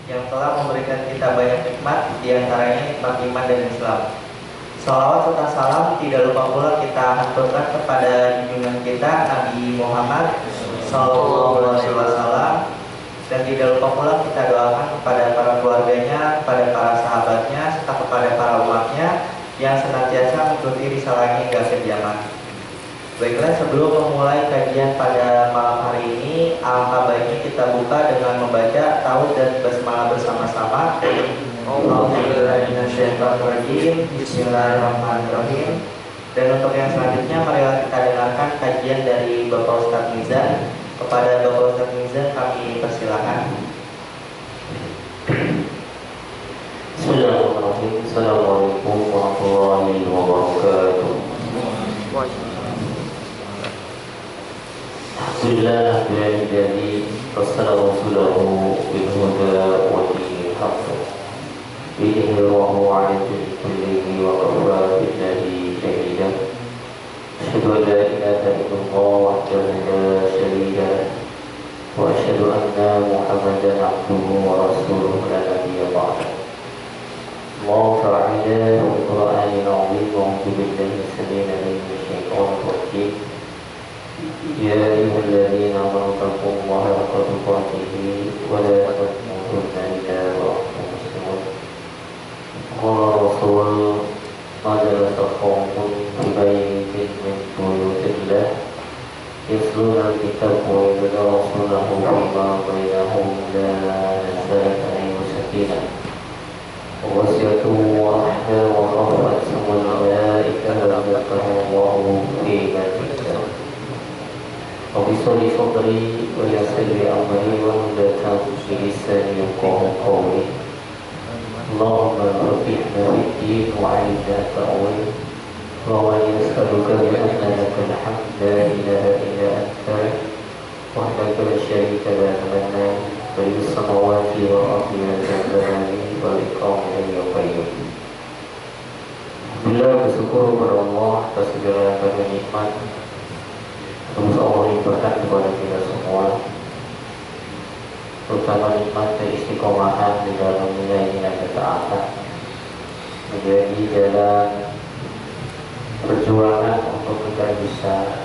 yang telah memberikan kita banyak nikmat, diantaranya nikmat iman dan Islam. Salawat serta salam tidak lupa pula kita haturkan kepada junjungan kita Nabi Muhammad SAW, dan tidak lupa pula kita doakan kepada para keluarganya, kepada para sahabatnya, serta kepada para umatnya yang senantiasa mengikuti risalahnya hingga akhir zaman. Baiklah, sebelum memulai kajian pada malam hari ini, alangkah baiknya kita buka dengan membaca Tauhid dan Basmalah bersama-sama. Alhamdulillahirrahmanirrahim. Bismillahirrahmanirrahim. Dan untuk yang selanjutnya, marilah kita dengarkan kajian dari Bapak Ustadz Mizan. Kepada Bapak Ustadz Mizan kami persilakan. Bismillahirrahmanirrahim. Assalamualaikum warahmatullahi wabarakatuh. Alhamdulillah billahi wassalamu bil huda wa dinil haqq. Bihi wa huwa ala kulli wa kafa billahi shahidan. Asyhadu an la ilaha illallah wahdahu la syarika lahu wa asyhadu anna Muhammadan abduhu wa rasuluhu la nabiyya ba'dahu. اللهم فعلنا بالقرآن العظيم وأعوذ بالله السميع العليم من الشيطان الرجيم. يا أيها الذين آمنوا اتقوا الله حق تقاته ولا تموتن إلا وأنتم مسلمون. قال الرسول قد لتقوم ببيت من بيوت الله يتلون الكتاب ويتدارسونه فيما بينهم لا نزلت عليهم سكينة وغشيتهم ورحمة وخفتهم الملائكة وذكرهم الله في من عنده. وبصلي صدري ويسر لي أمري وهدى بلساني يفقهوا قولي. اللهم فقهنا في الدين وعلمنا التأويل. اللهم نسألك بأن لك الحمد لا إله إلا أنت وحدك لا شريك لك المنان بين السماوات والأرض والزمان والإكرام يا قيوم. Alhamdulillah, bersyukur kepada Allah atas segala karunia nikmat. Terus Allah limpahkan kepada kita semua, terutama nikmat keistiqomahan di dalam nilai-nilai ketaatan, menjadi jalan perjuangan untuk kita bisa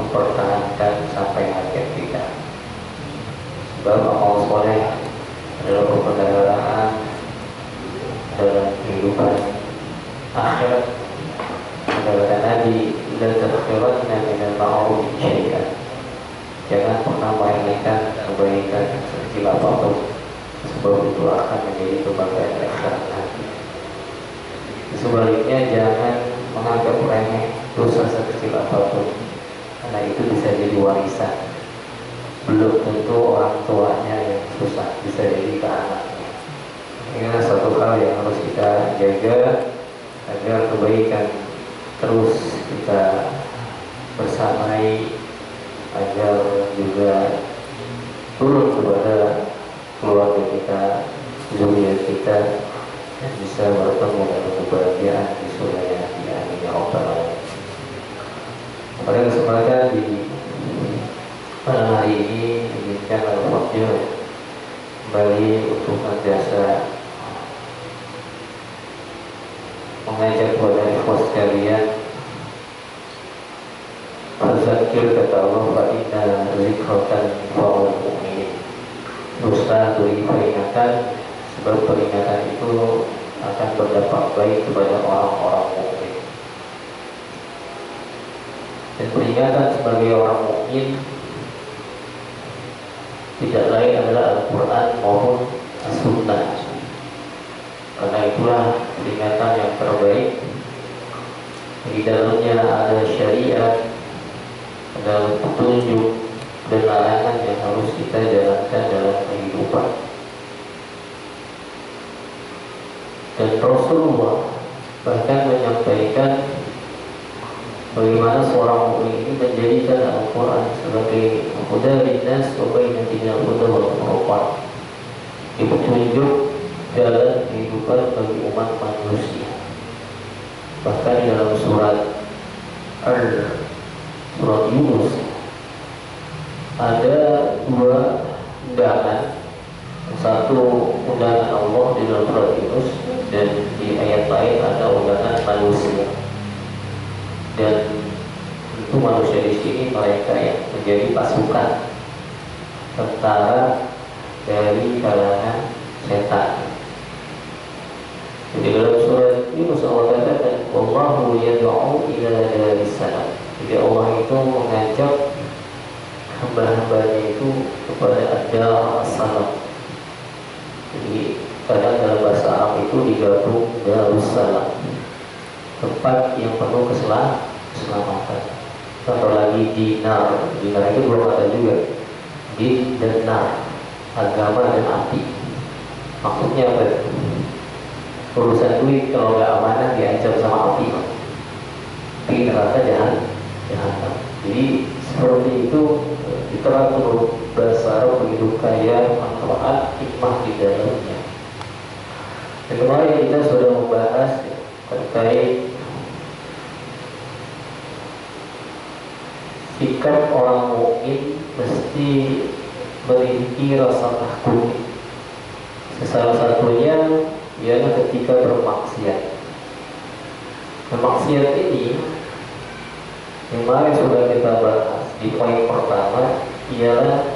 mempertahankan sampai akhir kita. Sebab amal soleh adalah perbendaharaan dalam kehidupan akhirat. Kata Nabi, "La tadkhiranna min al-ma'ruf syai'an." Jangan pernah meremehkan kebaikan sekecil apapun, sebab itu akan menjadi kebanggaan akhirat nanti. Sebaliknya, jangan menganggap remeh dosa sekecil apapun, karena itu bisa jadi warisan. Belum tentu orang tuanya yang susah, bisa jadi ke anaknya. Ini adalah satu hal yang harus kita jaga agar kebaikan terus kita bersamai, agar juga turun kepada keluarga kita, zuriat kita, dan bisa bertemu dengan kebahagiaan di surga nanti. Amin ya rabbal alamin. Pada kesempatan di malam hari ini izinkan Al-Fadhil kembali untuk menjasa mengajak kepada ikhwas sekalian. Berzakir, kata Allah, fa inna zikratan fa'ul mu'minin. Dosa beri peringatan, sebab peringatan itu akan berdampak baik kepada orang-orang mukmin. Dan peringatan sebagai orang mukmin tidak lain adalah Al-Quran maupun As-Sunnah. Karena itulah peringatan yang terbaik. Di dalamnya ada syariat, ada petunjuk dan larangan yang harus kita jalankan dalam kehidupan. Dan Rasulullah bahkan menyampaikan bagaimana seorang mukmin ini menjadikan Al-Quran sebagai huda linnas wa bayyinatin huda wal furqan, petunjuk jalan kehidupan bagi umat manusia. Bahkan di dalam surat Yunus ada dua undangan. Satu undangan Allah di dalam surat Yunus, dan di ayat lain ada undangan manusia. Dan itu manusia di sini mereka yang menjadi pasukan tentara dari kalangan setan. Jadi dalam surat Yunus Allah katakan, Wallahu yad'u ila daris salam. Jadi Allah itu mengajak hamba-hambanya itu kepada ad-dar as-salam. Jadi kadang dalam bahasa Arab itu digabung Darussalam, tempat yang penuh keselamatan. Atau lagi dinar itu dua kata juga, din dan nar, agama dan api. Maksudnya apa? Urusan duit kalau nggak amanah diancam sama api, di neraka jahanam. Jadi seperti itu diterang menurut bahasa Arab begitu kaya manfaat hikmah di dalamnya. Dan kemarin kita sudah membahas terkait sikap orang mukmin mesti memiliki rasa takut. Salah satunya ialah ketika bermaksiat. Maksiat ini yang kemarin sudah kita bahas di poin pertama ialah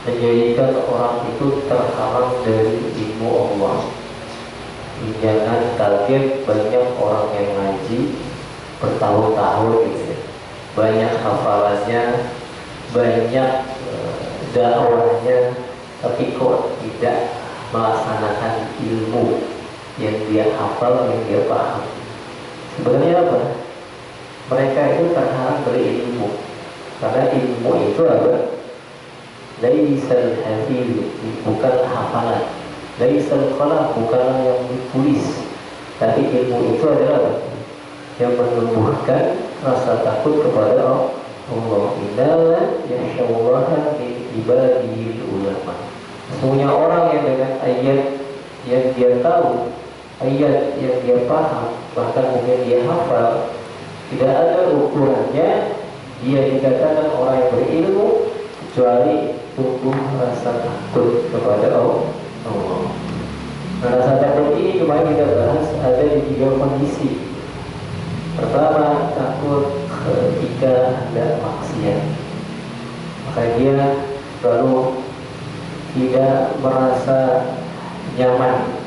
menjadikan orang itu terhalang dari ilmu Allah. Jangan kaget banyak orang yang ngaji bertahun-tahun gitu, banyak hafalannya, banyak dakwahnya, tapi kok tidak melaksanakan ilmu yang dia hafal, yang dia paham. Sebenarnya apa? Mereka itu terhalang dari ilmu, karena ilmu itu apa? Laisal hafidh, bukan hafalan. Laisal qalam, bukanlah yang ditulis. Tapi ilmu itu adalah yang menumbuhkan rasa takut kepada Allah. Innama yakhshallaha min ibadihil ulama. Semuanya orang yang dengan ayat yang dia tahu, ayat yang dia paham, bahkan mungkin dia hafal, tidak ada ukurannya dia dikatakan orang yang berilmu kecuali tumbuh rasa takut kepada Allah. Nah, rasa takut ini kemarin kita bahas ada di 3 kondisi. Pertama, takut ketika ada maksiat, maka dia lalu tidak merasa nyaman.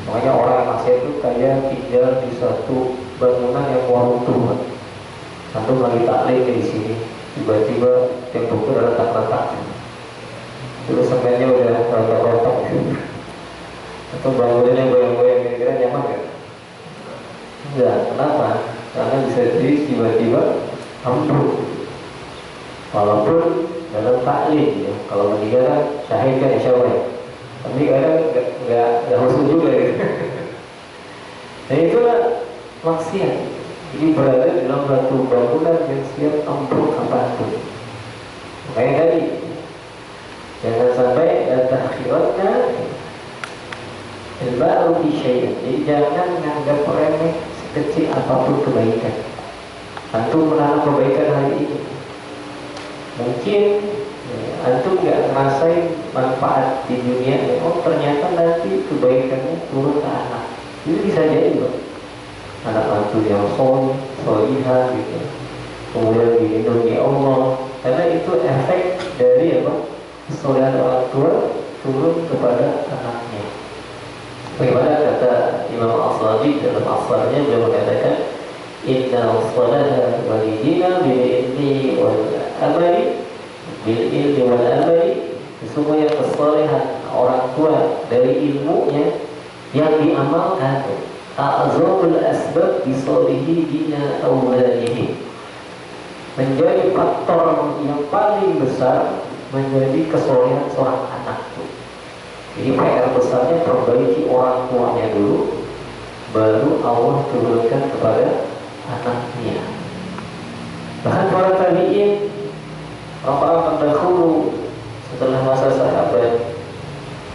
Makanya orang yang maksiat itu kayak tinggal di suatu bangunan yang runtuh. Antum lagi taklim di sini, tiba-tiba temboknya udah retak-retak, terus semennya udah rontok-rontok, atau bangunannya goyang-goyang, kira-kira nyaman gak? Enggak, kenapa? Karena bisa jadi tiba-tiba ambruk. Walaupun dalam taklim, ya, kalau meninggal kan syahid kan insya Allah, tapi kadang nggak khusus juga gitu. Dan itulah maksiat. Jadi berada dalam satu bangunan yang siap ambruk kapanpun. Makanya tadi jangan sampai takhirotnya baru syai'an. Jadi jangan menganggap remeh sekecil apapun kebaikan. Antum menanam kebaikan hari ini, mungkin antum nggak ngerasain manfaat di dunia. Oh ternyata nanti kebaikannya turun ke anak. Itu bisa jadi loh, anak antum yang solihah gitu, kemudian dilindungi Allah, karena itu efek dari apa? Kesolehan orang tua turun kepada anaknya. Bagaimana kata Imam As-Sadiq dalam asarnya, beliau mengatakan, Inna as-salaha walidina bil ilmi wal amali, bil ilmi wal amali. Sesungguhnya kesalehan orang tua dari ilmunya yang diamalkan, a'zamul asbab bisalihi dina awladihi, menjadi faktor yang paling besar menjadi kesolehan seorang anak. Jadi PR besarnya perbaiki orang tuanya dulu, baru Allah turunkan kepada anaknya. Bahkan para tabi'in, orang-orang terdahulu setelah masa sahabat,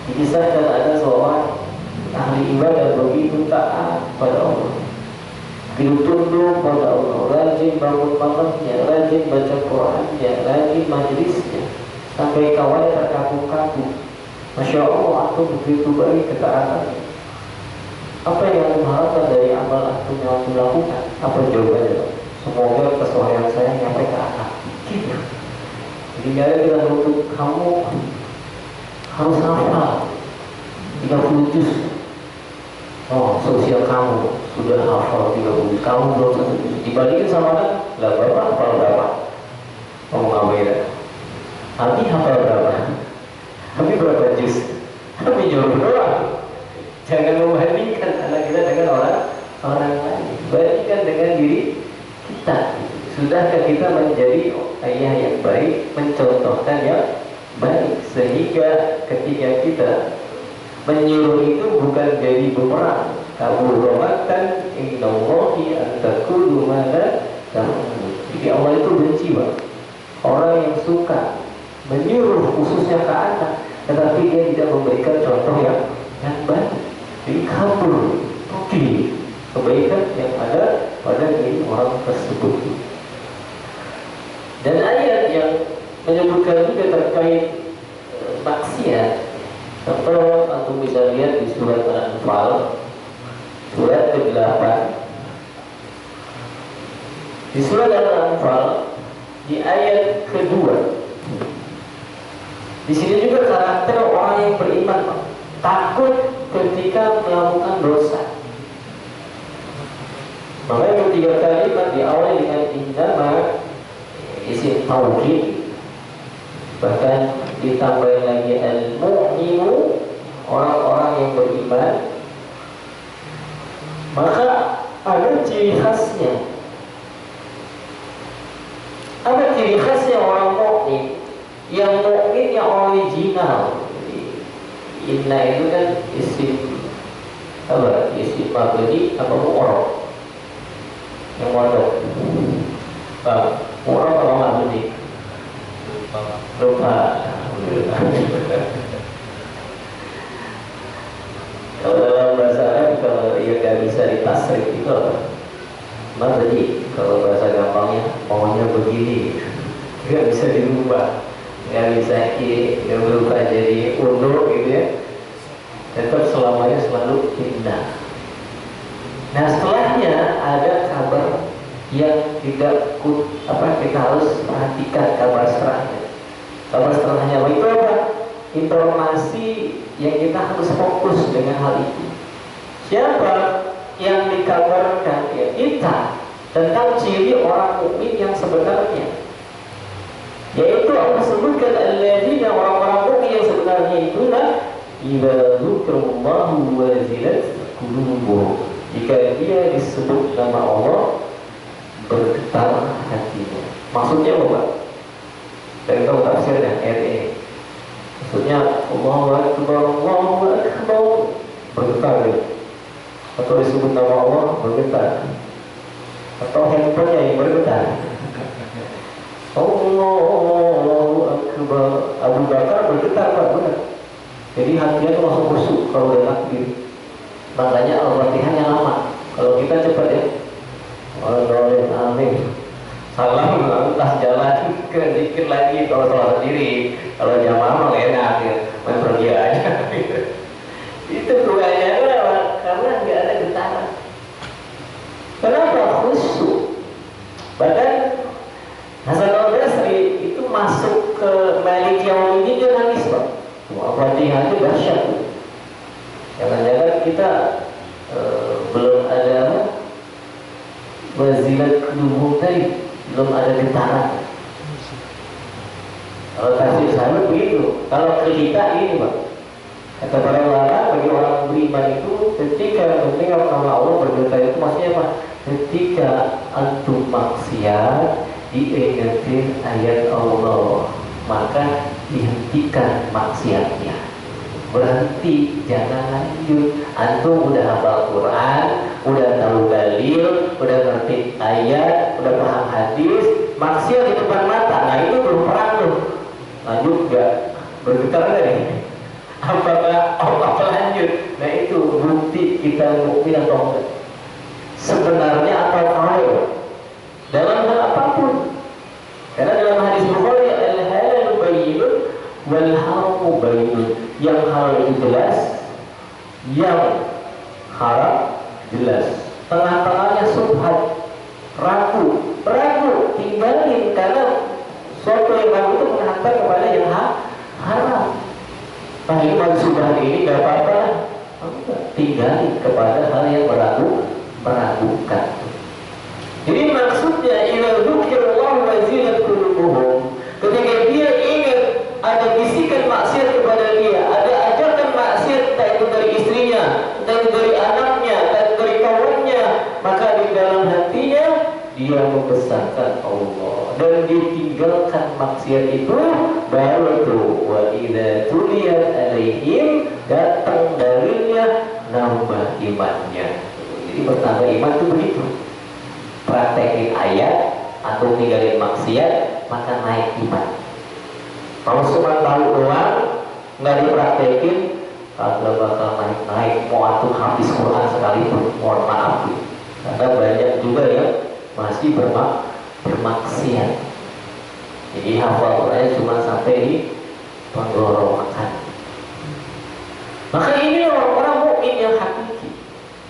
dikisahkan ada seorang ahli ibadah begitu taat pada Allah, begitu tunduk pada Allah, rajin bangun malamnya, rajin baca Qurannya, rajin majlisnya, sampai kawannya terkaku-kaku. Masya Allah, antum begitu baik ketaatan. Apa yang antum harapkan dari amal antum yang antum lakukan? Apa jawabannya? Semoga kesolehan saya nyampe ke anak. Gitu. Jadi ada kita untuk kamu harus hafal 30 juz. Oh, sosial kamu sudah hafal 30 juz. Kamu belum 1 juz. Dibandingin sama anak, lah bapak hafal berapa? Kamu nggak beda. Abi hafal berapa? Abi berapa juz? Abi jawab doang. Jangan membandingkan anak kita dengan orang lain. Bandingkan dengan diri kita. Sudahkah kita menjadi ayah yang baik, mencontohkan yang baik, sehingga ketika kita menyuruh itu bukan jadi bumerang. Kaburomatan innallahi antakulu mana kamu. Jadi Allah itu benci, Pak. Orang yang suka menyuruh khususnya ke anak, tetapi dia tidak memberikan contoh yang baik. Jadi kabur, rugi kebaikan yang ada pada diri orang tersebut. Dan ayat yang menyebutkan juga terkait maksiat, contoh antum bisa lihat di surat Al-Anfal surat ke-8. Di surat Al-Anfal di ayat kedua, di sini juga karakter orang yang beriman, takut ketika melakukan dosa. Makanya ketiga kalimat diawali dengan indama isim taukid, bahkan ditambah lagi al-mu'minu, orang-orang yang beriman. Maka ada ciri khasnya. Ada ciri khasnya orang mukmin. Yang mukmin yang original. Inna itu kan isim apa? Isim mabni apa mu'rab? Yang modal. Mu'rab apa mabni? Lupa. Kalau dalam bahasa Arab, kalau ia gak bisa ditasrif itu apa? Mabni. Kalau bahasa gampangnya maunya begini, gak bisa dirubah, gak bisa gak berubah jadi undur gitu ya. Tetap selamanya selalu indah. Nah setelahnya ada kabar yang tidak kita harus perhatikan kabar setelahnya. Kabar setelahnya itu apa? Informasi yang kita harus fokus dengan hal itu. Siapa yang dikabarkan? Ya kita, tentang ciri orang mukmin yang sebenarnya. Yaitu Allah sebutkan alladzina, orang-orang mukmin yang sebenarnya itulah idza dzukirallahu wazilat qulubuhum. Jika dia disebut nama Allah, bergetar hatinya. Maksudnya apa, Pak? Dari tahu tafsirnya ayat ini. Maksudnya Allahu Akbar, bergetar ya. Atau disebut nama Allah, bergetar. Atau handphonenya yang bergetar. Allahu Akbar. Abu Bakar bergetar, Pak, benar. Jadi hatinya itu langsung kusuk kalau udah takbir. Makanya Al-Fatihahnya lama. Kalau kita cepat ya, Allahumma amin, salam, lantas jalan ke zikir lagi. Kalau sholat sendiri, kalau jamaah mah enak ya, main pergi aja. Itu kebanyakan karena nggak ada getaran. Kenapa? Khusyuk. Bahkan Hasan al-Basri itu masuk ke Malik Yaumiddin, dia nangis, Pak. Al-Fatihah itu dahsyat. Jangan-jangan kita belum ada wazilat qulubuhum tadi, belum ada getaran. Kalau tafsir saya begitu. Kalau ke kita ini, Pak, kata para ulama, bagi orang beriman itu ketika mendengar nama Allah bergetar itu maksudnya apa? Ketika antum maksiat diingetin ayat Allah, maka dihentikan maksiatnya. Berhenti, jangan lanjut. Antum udah hafal Quran, udah tahu dalil, udah ngerti ayat, udah paham hadis, maksiat di depan mata, nah itu belum perang tuh. Lanjut gak? Bergetar gak nih? Apakah apa lanjut? Nah itu bukti kita mukmin atau enggak. Sebenarnya atau kawal dalam hal apapun. Karena dalam hadis Bukhari, al-halalu bayyinun wal haramu bayyinun. Yang yang haram jelas, tengah-tengahnya subhat, ragu, tinggalin karena suatu yang ragu itu menghantar kepada yang haram. Nah ini masih subhat ini gak apa-apa, tinggalin kepada hal yang meragukan. Jadi maksudnya idza dzukirallahu wazilat qulubuhum, ketika dia ingat ada bisikan maksiat kepada dia, ada ajakan maksiat entah itu dari istrinya, entah itu dari anaknya, entah itu dari kawannya, maka di dalam hatinya dia membesarkan Allah dan ditinggalkan maksiat itu, baru itu wa idza tuliyat alaihim, datang dalilnya nambah imannya. Jadi bertambah iman itu begitu. Praktekin ayat atau tinggalin maksiat maka naik iman. Kalau cuma tahu doang nggak dipraktekin kagak bakal naik. Mau antum habis Quran sekalipun, mohon maaf tuh. Karena banyak juga yang masih bermaksiat. Jadi hafal Quran cuma sampai di tenggorokan. Maka ini orang-orang mukmin yang hakiki.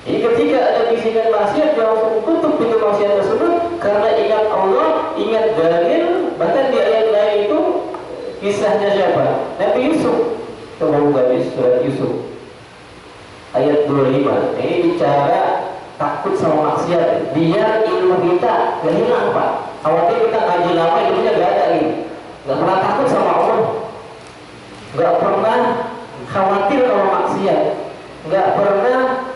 Jadi ketika ada bisikan maksiat, dia langsung tutup pintu maksiat tersebut karena ingat Allah, ingat dalil. Bahkan di ayat lain itu kisahnya siapa? Nabi Yusuf. Coba buka di surat Yusuf ayat 25. Ini bicara takut sama maksiat. Biar ilmu kita gak hilang, Pak. Khawatir kita ngaji lama ilmunya gak ada lagi. Gak pernah takut sama Allah, gak pernah khawatir kalau maksiat, gak pernah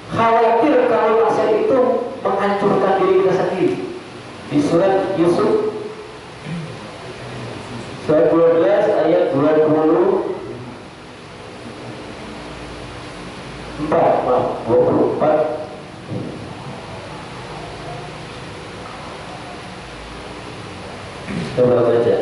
khawatir kalau maksiat itu menghancurkan diri kita sendiri. Di surat Yusuf surat 12 ayat 24, maaf 24. Coba baca.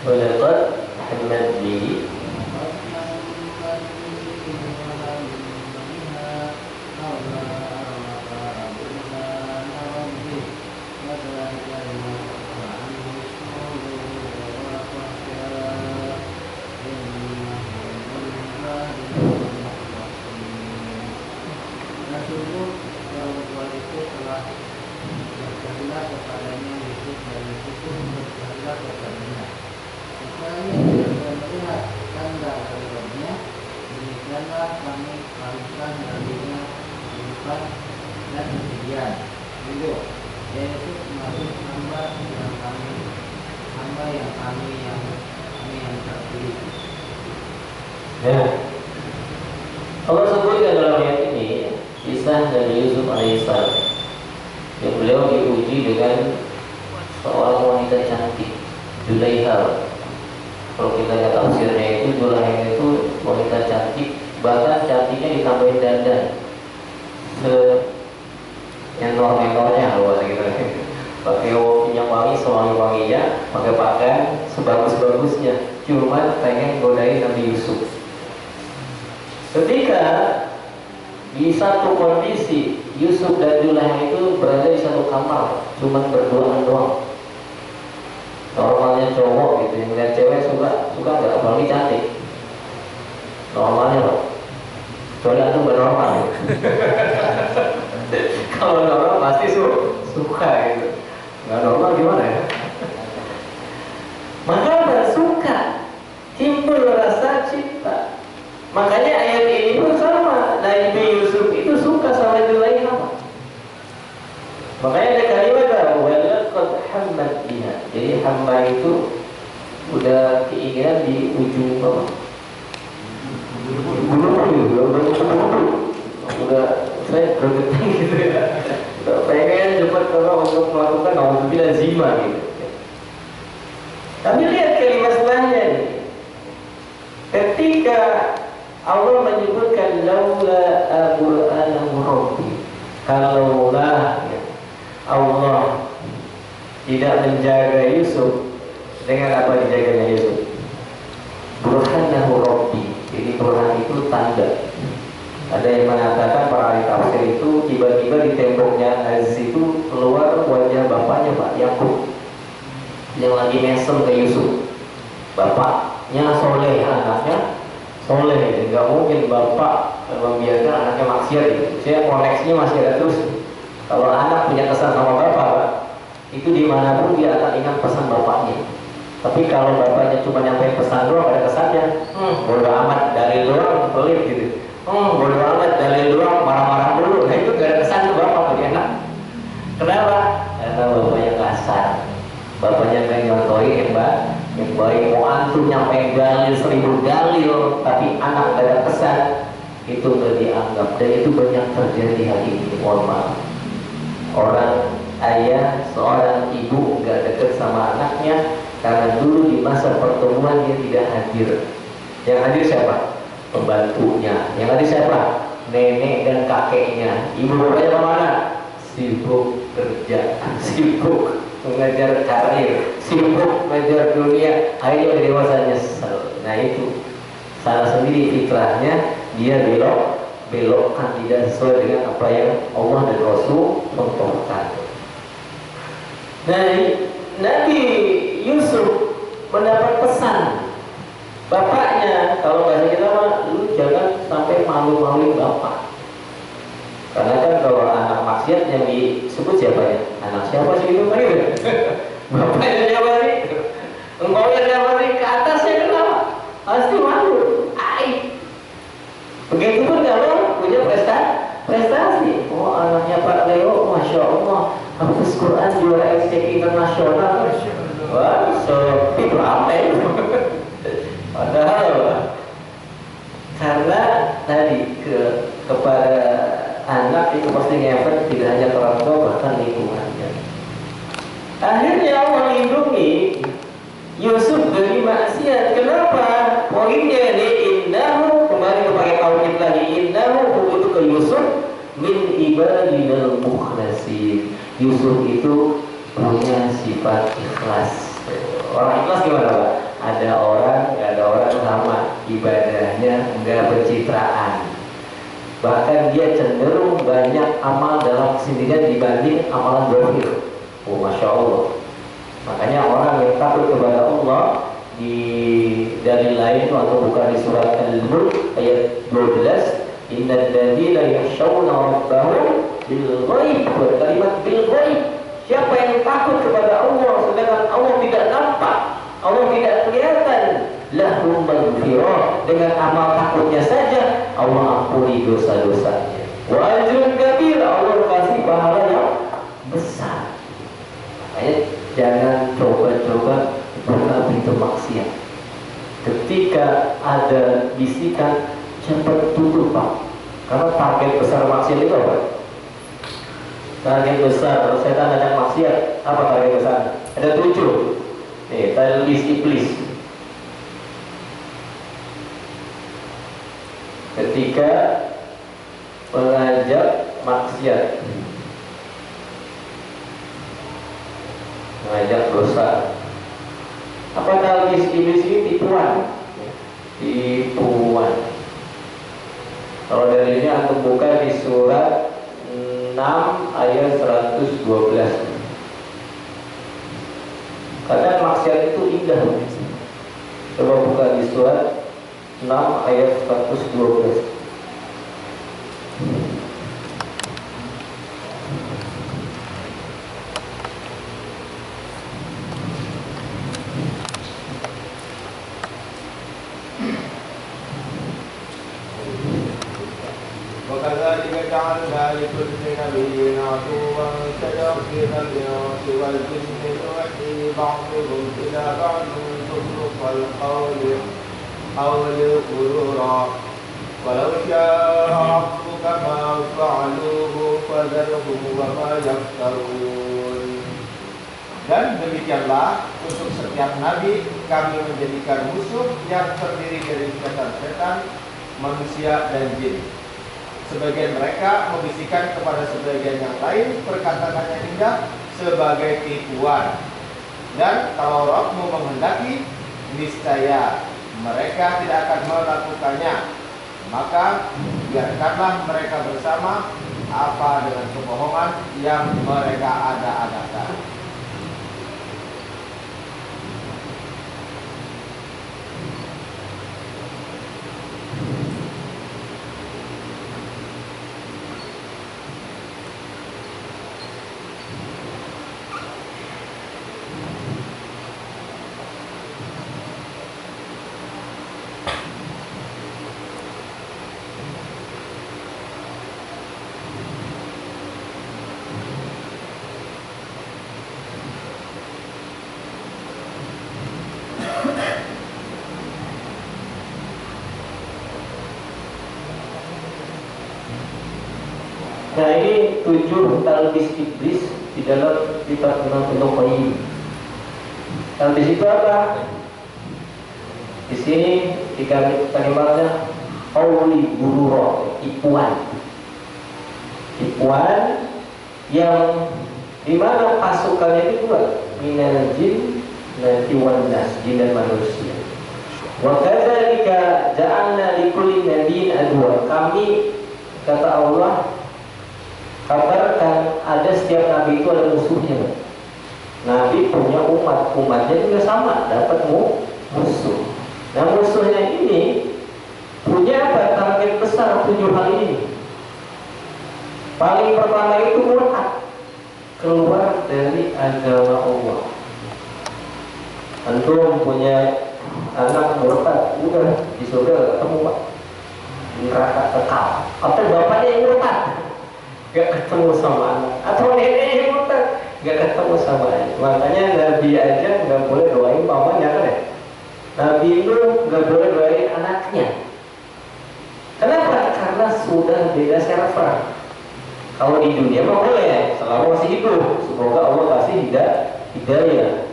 Walaqad hammat bihi Allah sebutkan dalam ayat ini kisah Nabi Yusuf alaihissalam yang beliau diuji dengan seorang wanita cantik, Zulaiha. Kalau kita lihat tafsirnya itu, Zulaiha itu wanita cantik, bahkan cantiknya ditambahin dandan yang normal-normalnya luas gitu. Pakai minyak wangi sewangi-wanginya, pakai pakaian sebagus-bagusnya, cuma pengen godain Nabi Yusuf. Ketika di satu kondisi Yusuf dan Zulaiha itu berada di satu kamar, cuma berduaan doang. Normalnya cowok gitu, yang lihat cewek suka nggak, apalagi cantik. Normalnya loh, soalnya itu bernormal. Kalau normal pasti suka gitu. Nggak normal gimana ya? Maka bersuka, timbul rasa cinta. Makanya ayat ini pun sama. Nabi Yusuf itu suka sama Zulaiha. Makanya ada kalimat walaqad hammat biha. Jadi hamba itu udah keinginan di ujung apa? Udah saya bergetar gitu ya. Udah pengen cepat kalau untuk melakukan nauzubillah zina gitu. Tapi lihat kalimat setelahnya nih. Ketika Allah menyebutkan laula Al-Qur'an rabbi, Kalaulah Allah tidak menjaga Yusuf, dengan apa dijaganya Yusuf? Burhanahu Rabbi. Jadi burhan itu tanda. Ada yang mengatakan para ahli tafsir itu tiba-tiba di temboknya Aziz itu keluar wajah bapaknya Pak Yakub yang lagi mesem ke Yusuf. Bapaknya soleh, anaknya soleh, nggak mungkin bapak membiarkan anaknya maksiat gitu. Saya koneksinya masih ada terus. Kalau anak punya kesan sama bapak Pak, itu dimanapun dia akan ingat pesan bapaknya. Tapi kalau bapaknya cuma nyampein pesan doang, ada kesannya, bodo amat dari doang, pelit gitu. Bodo amat dari doang, marah-marah dulu. Nah itu gak ada kesan tuh bapak bagi anak. Kenapa? Karena bapaknya kasar. Bapaknya nggak nyontohin yang baik. Mau antum nyampein dalil 1000 dalil, tapi anak gak ada kesan, itu gak dianggap. Dan itu banyak terjadi hari ini. Mohon maaf. Orang ayah, seorang ibu gak deket sama anaknya karena dulu di masa pertemuan dia tidak hadir. Yang hadir siapa? Pembantunya. Yang hadir siapa? Nenek dan kakeknya. Ibu bapaknya kemana? Sibuk kerja, sibuk mengejar karir, sibuk mengejar dunia. Akhirnya dewasa nyesel. Nah itu salah sendiri fitrahnya, dia belokkan tidak sesuai dengan apa yang Allah dan Rasul contohkan. Nah, Nabi Yusuf mendapat pesan bapaknya, kalau bahasa kita mah, lu jangan sampai malu-maluin bapak. Karena kan kalau anak maksiat yang disebut siapa ya? Anak siapa sih itu kan itu? Bapaknya siapa sih? Engkau yang siapa sih? Ke atasnya kenapa? Pasti malu. Begitu pun kalau punya prestasi. Oh anaknya Pak Leo, Masya Allah, hafiz Quran juara SCI internasional. Wah, itu apa itu? Padahal karena tadi kepada anak itu pasti ngefek tidak hanya orang tua, bahkan lingkungannya. Akhirnya Allah lindungi Yusuf dari maksiat. Kenapa? Poinnya ini innahu, kembali kepada tauhid lagi, innahu itu ke Yusuf min ibadinal mukhlasin. Yusuf itu punya sifat ikhlas. Orang ikhlas gimana Pak? Ada orang sama ibadahnya enggak pencitraan. Bahkan dia cenderung banyak amal dalam kesendirian dibanding amalan zahir. Oh Masya Allah. Makanya orang yang takut kepada Allah dari lain atau bukan di surat Al-Mulk ayat 12, innal ladzina yakhshawna rabbahum bil ghaib, kalimat bil ghaib. Siapa yang takut kepada Allah sedangkan Allah tidak nampak, Allah tidak kelihatan, lahum maghfirah, dengan amal takutnya saja Allah ampuni dosa-dosanya. Wa ajrun kabir, Allah kasih pahala yang besar. Makanya jangan coba-coba buka pintu maksiat. Ketika ada bisikan, cepat tutup Pak. Karena target besar maksiat itu apa? Target besar, kalau setan ada maksiat, apa target besar? Ada 7. Nih, talbis iblis. Ketika mengajak maksiat, mengajak dosa. Apa talbis iblis ini? Tipuan. Tipuan. Kalau dari ini antum buka di surat 6 ayat 112. Kadang maksiat itu indah. Coba buka di surat 6 ayat 112. وكذلك جعلنا لكل نبي عدوا شياطين الإنس والجن يوحي بعضهم إلى بعض زخرف القول غرورا ولو شاء ربك ما فعلوه فذرهم وما يفترون. Dan demikianlah untuk setiap nabi kami menjadikan musuh yang terdiri dari setan-setan, manusia dan jin. Sebagian mereka membisikkan kepada sebagian yang lain perkataan yang indah sebagai tipuan. Dan kalau Rabbmu menghendaki, niscaya mereka tidak akan melakukannya. Maka biarkanlah mereka bersama apa dengan kebohongan yang mereka ada-adakan. Nah, ini 7 talbis iblis di dalam kitab Ibnu Qayyim. Talbis itu apa? Di sini kalimatnya qauli gurura, tipuan. Tipuan yang dimana pasukannya itu dua, minal jin wan nas, jin dan manusia. Wa kadzalika ja'alna likulli nabiyyin adwa. Kami, kata Allah, kabarkan ada setiap nabi itu ada musuhnya. Nabi punya umat, umatnya juga sama, dapat musuh. Nah, musuhnya ini punya apa? Target besar 7 hal ini. Paling pertama itu murtad, keluar dari agama Allah. Antum punya anak murtad, udah di surga ketemu Pak, neraka kekal. Atau bapaknya yang murtad, gak ketemu sama anak, atau neneknya yang murtad, gak ketemu sama anak. Makanya Nabi aja gak boleh doain pamannya kan ya. Nabi itu gak boleh doain anaknya. Kenapa? Karena sudah beda server. Kalau di dunia mah boleh, selama masih hidup. Semoga Allah kasih hidayah.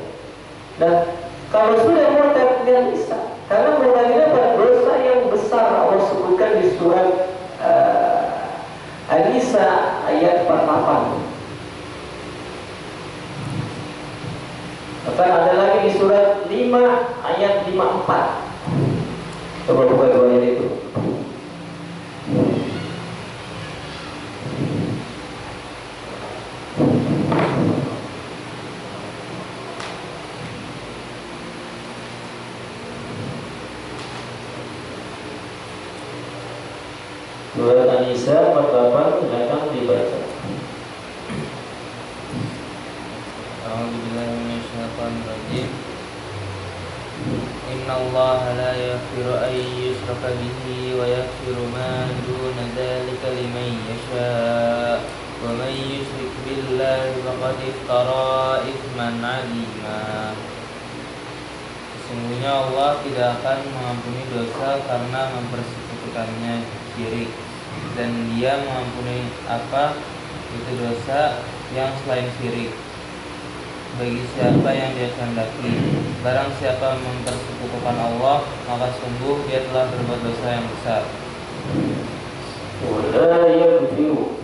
Dan kalau sudah murtad nggak bisa. Karena murtad ini adalah dosa yang besar. Allah sebutkan di surat An-Nisa ayat 48. Bahkan ada lagi di surat 5 ayat 54. Coba buka dua ayat itu. Surat An-Nisa 48 silakan dibaca. A'udzubillahi minasyaitonir rajim. Innallaha la yaghfiru an yushraka bihi wa yaghfiru ma duna dzalika liman yasha. Wa man yusyrik billahi faqad iftara itsman 'azima. Sesungguhnya Allah tidak akan mengampuni dosa karena mempersekutukannya syirik, dan Dia mengampuni apa itu dosa yang selain syirik bagi siapa yang Dia kehendaki. Barang siapa mempersekutukan Allah, maka sungguh dia telah berbuat dosa yang besar. Wala yaghfiru.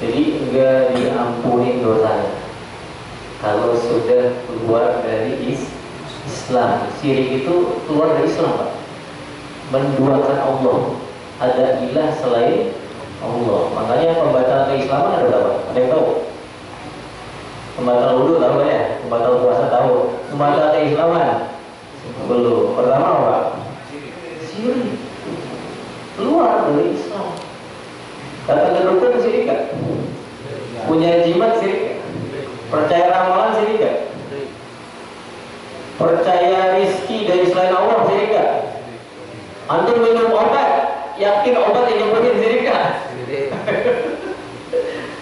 Jadi enggak diampuni dosanya kalau sudah keluar dari Islam. Syirik itu keluar dari Islam, Pak. Menduakan Allah, ada ilah selain Allah. Makanya pembatalan keislaman ada berapa? Ada yang tahu? Pembatalan wudhu tahu ya? Pembatalan puasa tahu? Pembatalan keislaman belum. Pertama apa? Syirik. Keluar dari Islam. Kata kedokteran syirik gak? Punya jimat syirik gak? Percaya ramalan syirik gak? Percaya rizki dari selain Allah syirik gak? Antum minum obat, yakin obat yang nyembuhin syirik gak?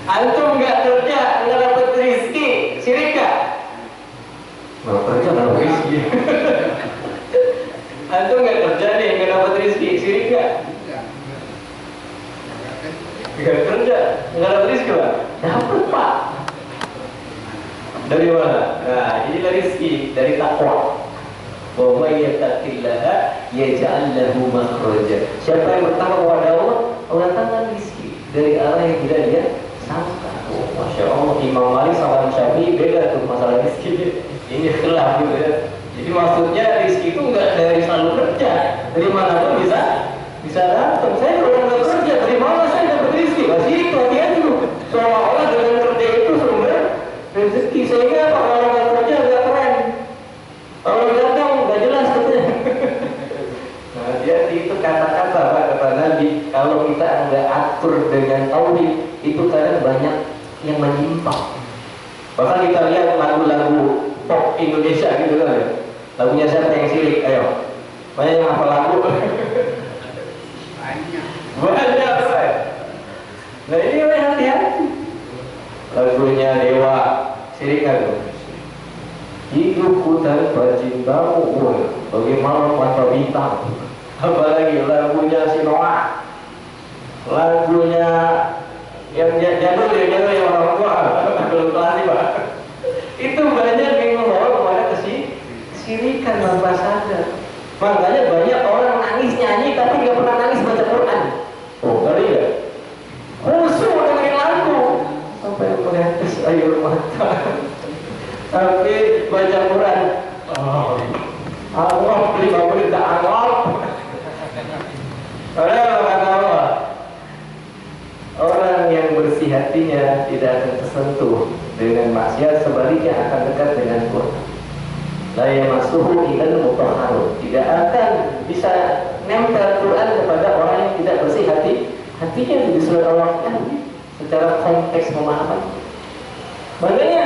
Antum gak kerja, gak dapet rizki, syirik gak? Gak kerja, gak dapet rizki. Antum gak kerja nih, gak dapet rizki, syirik gak? Gak kerja, gak dapet rizki Pak? Dapet Pak. Dari mana? Nah, inilah rizki, dari takwa. Wa may yattaqillaha yaj'al lahu makhraja. Siapa yang bertakwa kepada Allah, Allah datangkan rezeki dari arah yang tidak dia sangka. Oh, Masya Allah, Imam Malik sama Imam Syafi'i beda tuh masalah rezeki. Ini khilaf gitu ya. Jadi maksudnya rezeki itu enggak dari selalu kerja, dari mana pun bisa datang. Saya kalau nggak kerja, dari mana saya dapat rezeki? Masih itu hati-hati dulu. Seolah-olah dengan kerja itu sumber rezeki. Sehingga apa, kalau nggak kerja nggak keren. Kalau datang nggak jelas katanya. Nah, hati-hati, itu kata-kata Pak, kata Nabi. Kalau kita nggak atur dengan tauhid, itu kadang banyak yang menyimpang. Bahkan kita lihat lagu-lagu pop Indonesia gitu kan ya. Lagunya siapa yang sirik? Ayo. Banyak yang hafal lagu. Banyak. Nah ini hati-hati. Lagunya Dewa sirik kan? Hidupku tanpa cintamu, bagaimana mata bintang. Apalagi lagunya si Noah, lagunya yang jadul yang orang tua belum klasik Pak. Itu banyak yang membawa kepada kesirikan tanpa sadar. Makanya banyak orang nangis nyanyi tapi nggak pernah nangis baca Quran. Oh ngeri ya? Khusyuk dengerin lagu sampai menetes air mata. Tapi baca Quran, Allah 5 menit tak Allah. Kata Allah, orang yang bersih hatinya tidak akan tersentuh dengan maksiat, sebaliknya akan dekat dengan Quran. La yamassuhu illal mutahharun. Tidak akan bisa nempel Quran kepada orang yang tidak bersih hatinya di surat Al-Waqiah secara konteks pemahaman. Makanya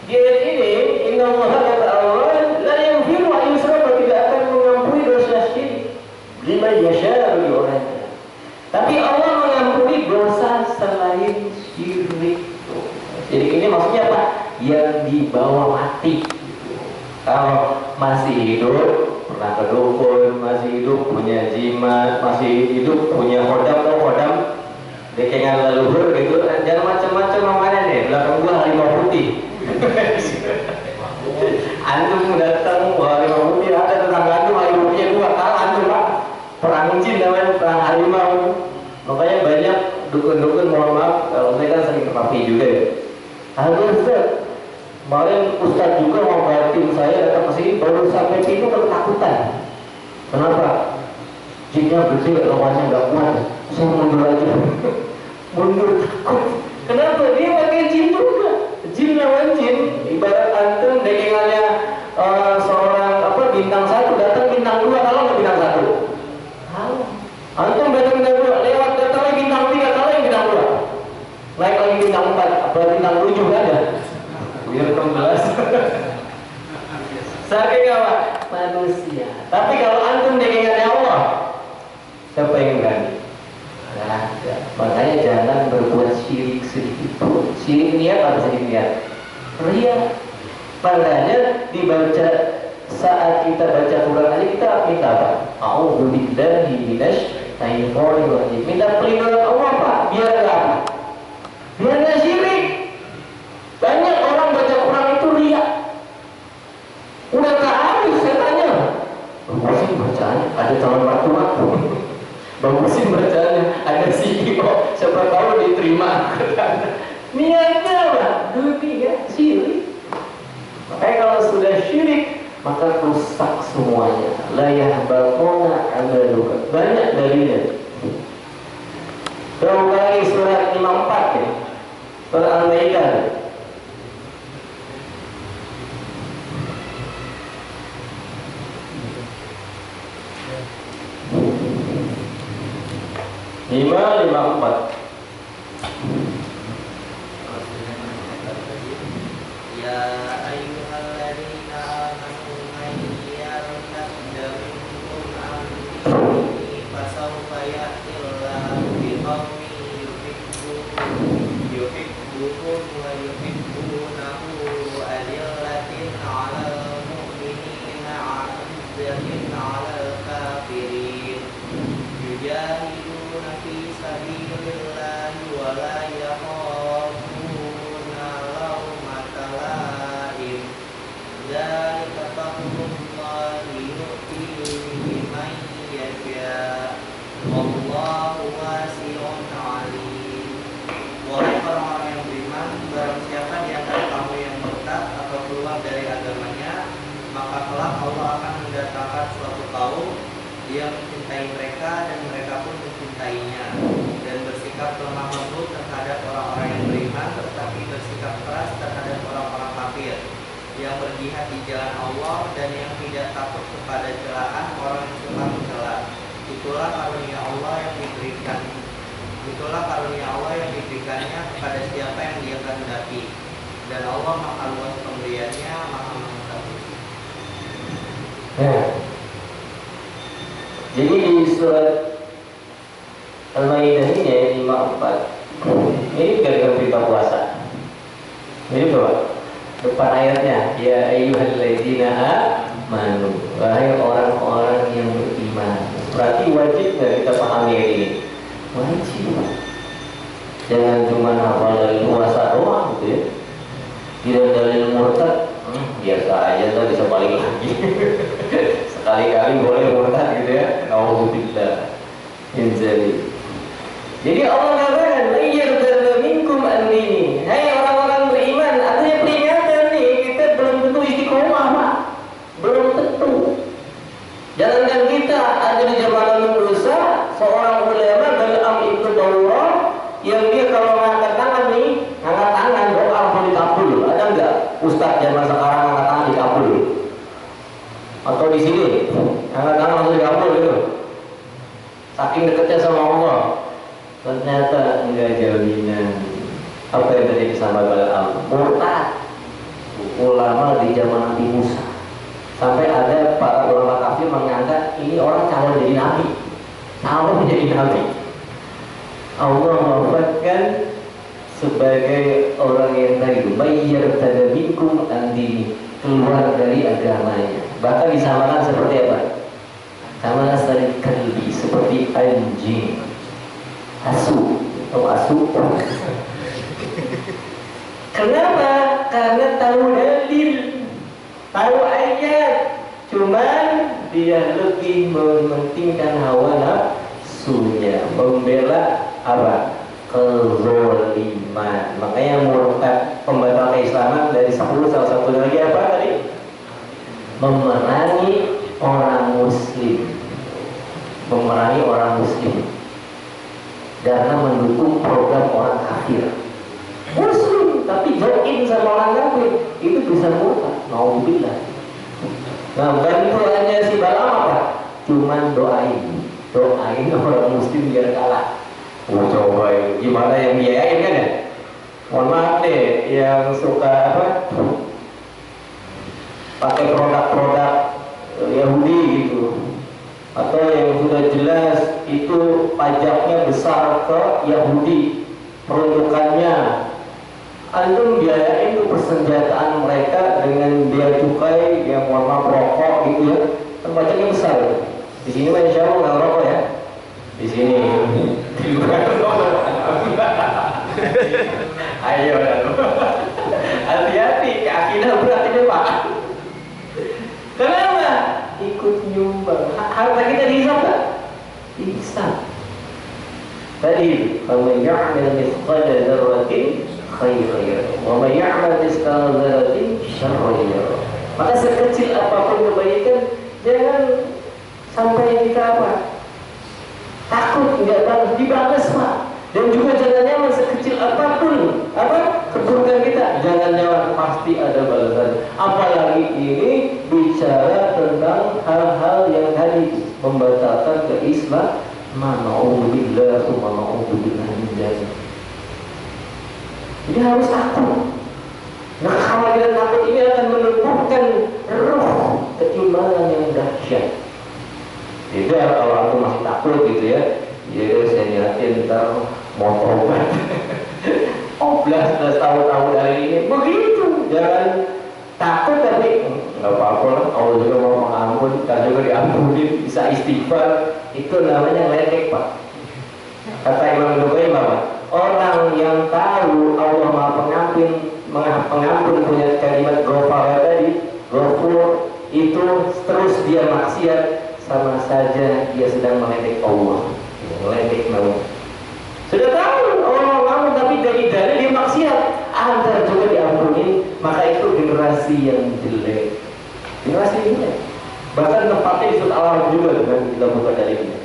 di ayat ini, innallaha kata Allah la yaghfiru an yushraka, tidak akan mengampuni dosa syirik liman yasha, bagi orangnya. Tapi Allah mengampuni dosa selain syirik. Jadi ini maksudnya apa? Yang dibawa mati. Kalau masih hidup pernah ke dukun, masih hidup punya jimat, masih hidup punya kodam, dekengan leluhur gitu, jangan macam-macam makanya deh. Belakang gua harimau putih. Antum datang harimau putih, ada tetangga antum harimau putih 2 kalah antum Pak. Perang jin namanya, perang harimau. Makanya banyak dukun-dukun, mohon maaf kalau saya kan sering terpapi juga ya. Ustaz, kemarin Ustaz juga mau bantuin saya datang ke sini, baru sampai sini ketakutan. Kenapa? Jinnya gede, lawannya nggak kuat. Saya mundur aja. Mundur takut. Kenapa? Dia pakai jin juga. Jin lawan jin. Ibarat antum dekingannya seorang bintang 1 datang bintang 2, kalau nggak bintang 1. Antum datang bintang 2, lewat datang lagi bintang 3, kalau yang bintang 2. Naik lagi bintang 4, apa bintang 7 nggak ada. Biar 16. Saking apa? Manusia. Tapi kalau antum dekingannya Allah, siapa yang berani? Nggak ada. Makanya jangan berbuat syirik sedikit pun. Syirik niat apa syirik niat? Ria. Makanya dibaca saat kita baca Quran aja kita minta apa? A'udzu billahi minasy syaithanir rajim. Minta perlindungan Allah Pak. Biar nggak apa? Biar nggak syirik. Banyak orang baca Quran itu ria. Udah tak habis saya tanya. Bagusin bacaannya, ada calon mertua. Bagusin bacaannya, ada CEO. Siapa tahu diterima. Niatnya lah, dunia syirik. Makanya kalau sudah syirik, maka rusak semuanya. La yahbaquna amaluka. Banyak dalilnya. Berapa kali surat 54 ya? Surat Al-Maidah. Lima 54. Ya ayyuhalladzina amanu man yartadda minkum an dinihi fasawfa ya'tillahu biqaumin yuhibbuhum wa yuhibbunahu adillatin 'alal mu'minina 'izzatin 'alal kafirin yujahiduna fi sabilillahi wa la yakhafuna lawmata laim dzalika fadlullahi itulah karunia Allah yang diberikannya kepada siapa yang Dia kehendaki. Dan Allah Maha luas pemberiannya, Maha mengetahui. Nah, jadi di surat Al-Maidah ini ayat 54 ini gara-gara berita puasa. Ini coba depan ayatnya, ya ayyuhalladzina amanu, wahai orang-orang yang beriman. Berarti wajib nggak kita pahami ini? Wajib. Jangan cuma hafal dari puasa doang gitu ya. Tidak dalil murtad, biasa aja tuh bisa balik lagi. Sekali-kali boleh murtad gitu ya. Nauzubillah. Jadi Allah katakan, "Ayyarda minkum an-dini." Hai orang-orang beriman, artinya peringatan nih, kita belum tentu istiqomah, Pak. Belum tentu. Jangankan kita, ada di zaman Musa seorang ulama Bal'am ibnu Bawrah yang dia kalau ngangkat tangan nih, ngangkat tangan doa langsung dikabul. Ada enggak ustaz zaman sekarang ngangkat tangan dikabul? Atau di sini ngangkat tangan langsung dikabul gitu? Saking dekatnya sama Allah. Ternyata enggak jaminan. Apa yang terjadi sama Bal'am? Murtad. Ulama di zaman Nabi Musa. Sampai ada para ulama kafir mengangkat ini orang calon jadi nabi. Calon jadi nabi. Allah mewafatkan sebagai orang yang tadi bayar tadabikum andini, keluar dari agamanya. Bahkan disamakan seperti apa? Sama seperti kalbi, seperti anjing. Asu, atau asu. Kenapa? Karena tahu dalil, tahu ayat, cuman dia lebih mementingkan hawa nafsunya, membela apa? Kezaliman. Makanya murtad, pembatal keislaman dari 10 salah satunya lagi apa tadi? Memerangi orang muslim. Memerangi orang muslim karena mendukung program orang kafir. Muslim tapi join sama orang kafir, itu bisa murtad. Nauzubillah. Nah, bantuannya si Bal'am apa? Cuman doain orang muslim biar kalah. Oh, coba gimana yang biayain kan ya? Mohon maaf deh, yang suka apa? Pakai produk-produk Yahudi gitu, atau yang sudah jelas itu pajaknya besar ke Yahudi, peruntukannya. Antum biayain tuh persenjataan mereka dengan biaya cukai yang warna rokok gitu ya, kan pajaknya besar. Di sini mah insya Allah nggak rokok ya. Di sini. Ayo, hati-hati, akidah berat ini Pak. Kenapa? Ikut nyumbang. Harta kita dihisab nggak? Dihisab. Tadi, "Faman ya'mal mithqala dzarratin khairan yarah, wa man ya'mal mithqala dzarratin syarran yarah." Maka sekecil apapun kebaikan, jangan sampai kita apa? Takut nggak bagus, dibalas Pak. Dan juga jangan nyaman sekecil apapun apa keburukan kita, jangan nyaman, pasti ada balasan. Apalagi ini bicara tentang hal-hal yang tadi membatalkan keislaman. Na'udzubillah wa na'udzubillah min dzalik. Jadi harus takut. Nah, kekhawatiran takut ini akan menumbuhkan roh keimanan yang dahsyat. Tidak kalau aku masih takut gitu ya, ya saya niatin ntar mau tobat. 11 tahun dari ini begitu. Jangan takut tapi nggak apa-apa lah, Allah juga mau mengampun, kan juga diampunin, bisa istighfar. Itu namanya ledek Pak. Kata Imam Nukaim apa? Orang yang tahu Allah Maha Pengampun punya kalimat ghafar tadi, ghafur, itu terus dia maksiat, sama saja dia sedang meledek Allah. Meledek Allah. Sudah tahu Allah mengampun tapi dari dia maksiat, antar juga diampuni, maka itu generasi yang jelek. Generasi ini bahkan tempatnya di surat Al-Araf juga dengan kita buka dari ini.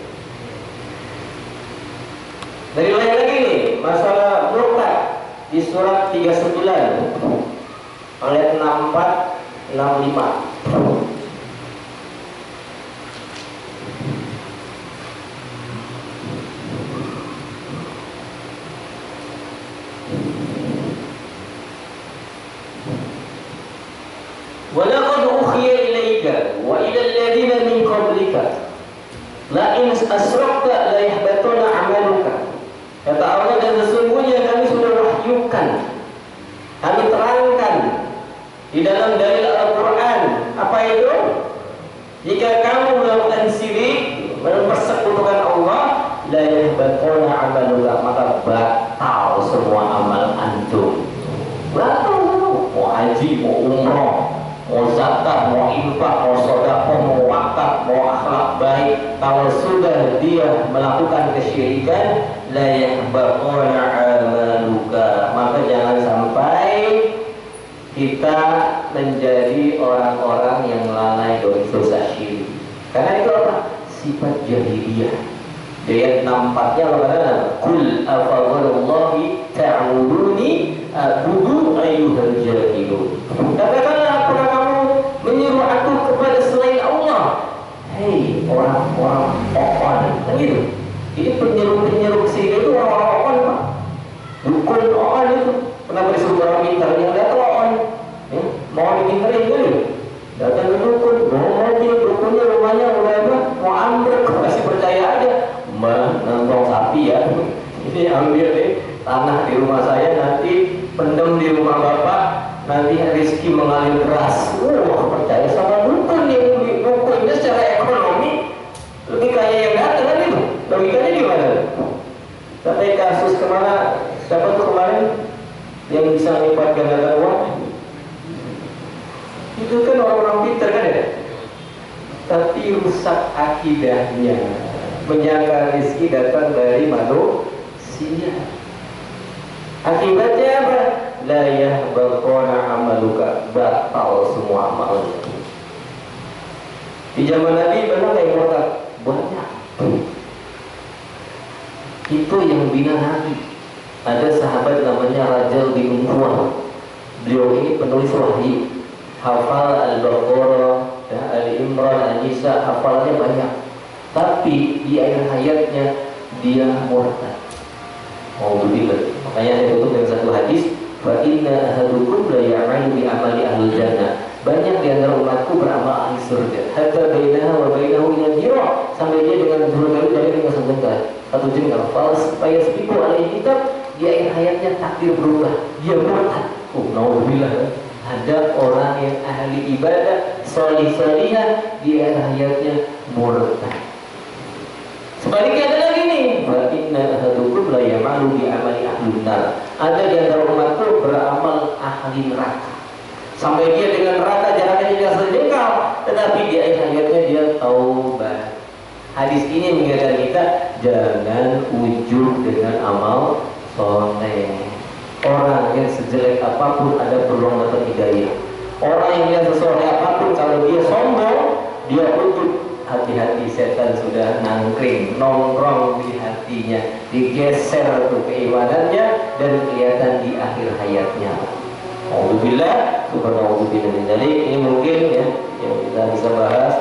Dari lain lagi nih, masalah murtad di surat 39 ayat 64 65. asrakta la yahbatuna amaluka. Kata Allah, dan sesungguhnya kami sudah wahyukan, kami terangkan di dalam dalil Al-Quran. Apa itu? Jika kamu melakukan syirik, mempersekutukan Allah, la yahbatuna amaluka, maka batal semua amal antum. Batal semua. Mau haji, mau umroh, mau zakat, mau infak, mau sedekah, mau wakaf, mau akhlak baik, kalau sudah dia melakukan kesyirikan, la yahbatuna amaluka, maka jangan sampai kita menjadi orang-orang yang lalai dari dosa syirik. Karena itu apa? Sifat jahiliyah. Di ayat 64-nya Allah katakan, "Qul afagharallahi ta'buduni a'budu ayyuhal jahilun." Katakanlah, apakah kamu menyuruh aku kepada selain Allah? Hei orang-orang okon, kan gitu. Ini penyeru-penyeru sini itu orang-orang okon, Pak. Dukun okon itu. Kenapa disuruh orang pintar? Yang datang okon, ya, mau dipintarin kan? Datang ke dukun, bawa mobil, dukunnya rumahnya udah apa? Mau ambil, masih percaya aja. Menentong sapi ya, ini ambil deh tanah di rumah saya, nanti pendem di rumah bapak, nanti rezeki mengalir deras. Wah, percaya sama dukun, yang dukunnya secara ekonomi lebih kaya yang datang kan itu. Logikanya di mana? Sampai kasus kemana? Siapa tuh kemarin yang bisa melipat gandakan uang? Itu kan orang-orang pintar kan ya? Tapi rusak akidahnya, menyangka rezeki datang dari manusia. Akibatnya apa? La yahbatuna amaluka, batal semua amalnya. Di zaman Nabi benar kayak murtad banyak. Itu yang bina Nabi. Ada sahabat namanya Rajal bin Umar. Beliau ini penulis wahyu, hafal Al-Baqarah, Al-Imran, An-Nisa, hafalnya banyak. Tapi di akhir hayatnya dia murtad. Alhamdulillah. Makanya saya tutup dengan satu hadis, fa inna ahadukum la ya'malu bi amali ahli jannah. Banyak di antara umatku beramal ahli surga. Hatta bainaha wa bainahu ila jira', sampai dia dengan jurus dari dengan sebentar. Satu jengkal. Supaya sepiku alaihi kitab, di akhir hayatnya takdir berubah. Dia murtad. Alhamdulillah. Ada orang yang ahli ibadah, solih-solihah, di akhir hayatnya murtad. Sebaliknya ada lagi nih, fa inna ahadukum la ya'malu bi amali ahli nar. Ada di antara umatku beramal ahli neraka. Sampai dia dengan neraka jaraknya tidak sejengkal, tetapi di akhir hayatnya dia taubat. Hadis ini mengingatkan kita jangan ujub dengan amal soleh. Orang yang sejelek apapun ada peluang dapat hidayah. Orang yang dia sesoleh apapun, kalau dia sombong, dia ujub, hati-hati, setan sudah nangkring, nongkrong di hatinya, digeser tuh keimanannya dan kelihatan di akhir hayatnya. Alhamdulillah, subhanallah, ini mungkin ya yang kita bisa bahas.